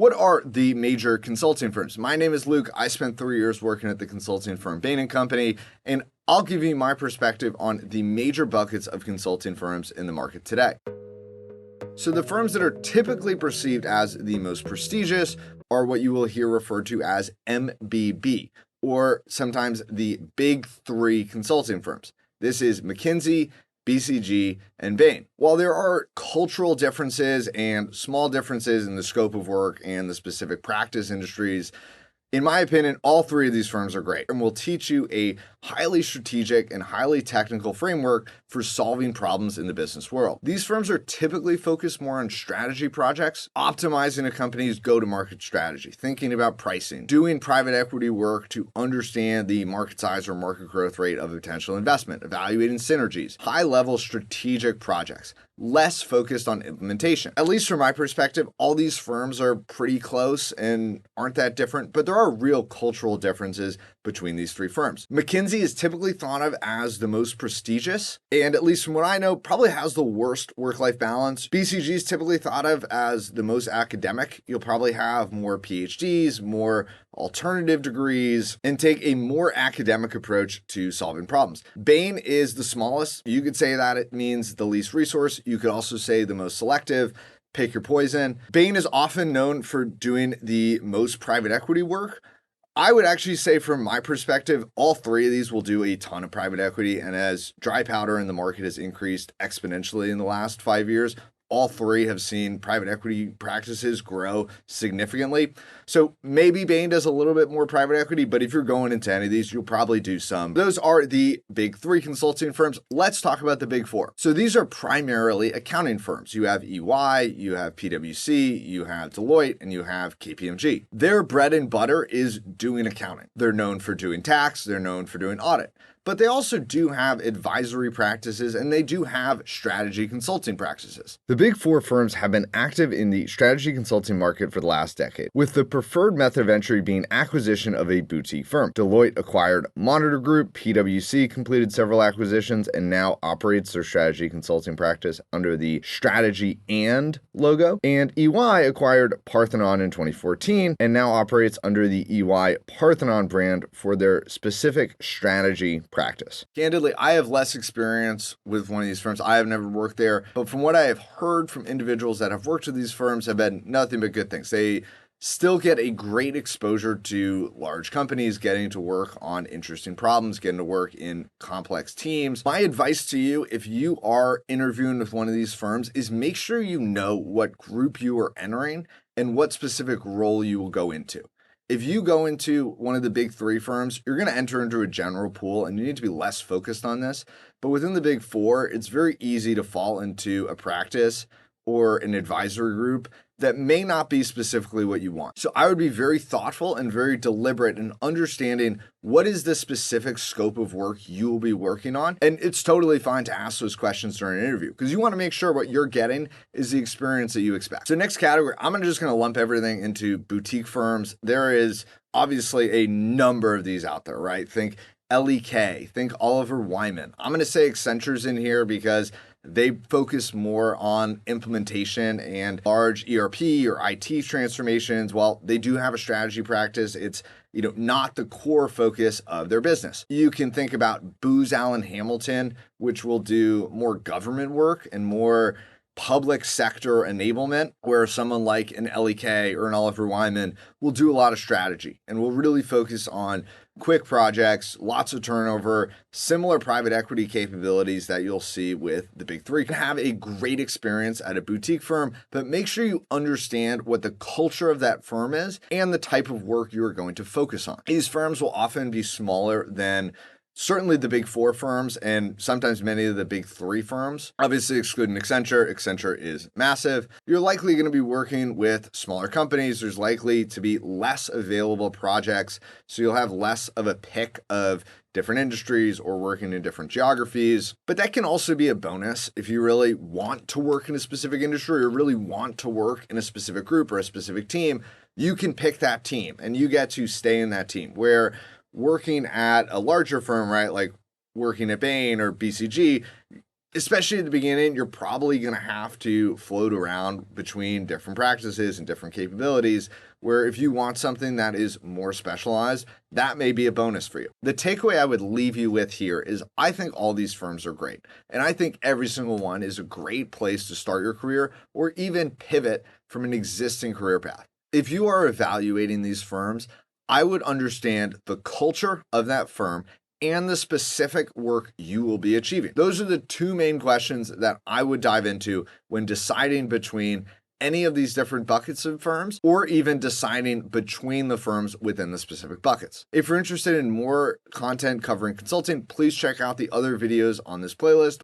What are the major consulting firms? My name is Luke. I spent 3 years working at the consulting firm Bain & Company, and I'll give you my perspective on the major buckets of consulting firms in the market today. So the firms that are typically perceived as the most prestigious are what you will hear referred to as MBB, or sometimes the Big Three consulting firms. This is McKinsey, BCG, and Bain. While there are cultural differences and small differences in the scope of work and the specific practice industries, in my opinion, all three of these firms are great and will teach you a highly strategic and highly technical framework for solving problems in the business world. These firms are typically focused more on strategy projects, optimizing a company's go-to-market strategy, thinking about pricing, doing private equity work to understand the market size or market growth rate of a potential investment, evaluating synergies, high-level strategic projects, less focused on implementation. At least from my perspective, all these firms are pretty close and aren't that different, but there are real cultural differences between these three firms. McKinsey is typically thought of as the most prestigious, and at least from what I know, probably has the worst work-life balance. BCG is typically thought of as the most academic. You'll probably have more PhDs, more alternative degrees, and take a more academic approach to solving problems. Bain is the smallest. You could say that it means the least resource. You could also say the most selective. Pick your poison. Bain is often known for doing the most private equity work. I would actually say from my perspective, all three of these will do a ton of private equity. And as dry powder in the market has increased exponentially in the last 5 years, all three have seen private equity practices grow significantly. So maybe Bain does a little bit more private equity, but if you're going into any of these, you'll probably do some. Those are the big three consulting firms. Let's talk about the big four. So these are primarily accounting firms. You have EY, you have PwC, you have Deloitte, and you have KPMG. Their bread and butter is doing accounting. They're known for doing tax, they're known for doing audit. But they also do have advisory practices and they do have strategy consulting practices. The big four firms have been active in the strategy consulting market for the last decade, with the preferred method of entry being acquisition of a boutique firm. Deloitte acquired Monitor Group, PwC completed several acquisitions and now operates their strategy consulting practice under the Strategy and logo, and EY acquired Parthenon in 2014 and now operates under the EY Parthenon brand for their specific strategy practice. Candidly, I have less experience with one of these firms. I have never worked there, but from what I have heard from individuals that have worked with these firms have been nothing but good things. They still get a great exposure to large companies, getting to work on interesting problems, getting to work in complex teams. My advice to you, if you are interviewing with one of these firms, is make sure you know what group you are entering and what specific role you will go into. If you go into one of the big three firms, you're going to enter into a general pool and you need to be less focused on this. But within the big four, it's very easy to fall into a practice or an advisory group that may not be specifically what you want. So I would be very thoughtful and very deliberate in understanding what is the specific scope of work you will be working on. And it's totally fine to ask those questions during an interview because you want to make sure what you're getting is the experience that you expect. So next category, I'm just going to lump everything into boutique firms. There is obviously a number of these out there, right? Think LEK, think Oliver Wyman. I'm going to say Accenture's in here because they focus more on implementation and large ERP or IT transformations. While they do have a strategy practice, it's not the core focus of their business. You can think about Booz Allen Hamilton, which will do more government work and more public sector enablement, where someone like an LEK or an Oliver Wyman will do a lot of strategy and will really focus on quick projects, lots of turnover, similar private equity capabilities that you'll see with the big three. You can have a great experience at a boutique firm, but make sure you understand what the culture of that firm is and the type of work you are going to focus on. These firms will often be smaller than certainly the big four firms and sometimes many of the big three firms. Obviously, excluding Accenture. Accenture is massive. You're likely going to be working with smaller companies. There's likely to be less available projects, so you'll have less of a pick of different industries or working in different geographies. But that can also be a bonus if you really want to work in a specific industry or really want to work in a specific group or a specific team. You can pick that team and you get to stay in that team, where working at a larger firm, right, like working at Bain or BCG, Especially at the beginning, you're probably going to have to float around between different practices and different capabilities, where if you want something that is more specialized, that may be a bonus for you. The takeaway I would leave you with here is I think all these firms are great. And I think every single one is a great place to start your career or even pivot from an existing career path. If you are evaluating these firms, I would understand the culture of that firm and the specific work you will be achieving. Those are the two main questions that I would dive into when deciding between any of these different buckets of firms or even deciding between the firms within the specific buckets. If you're interested in more content covering consulting, please check out the other videos on this playlist.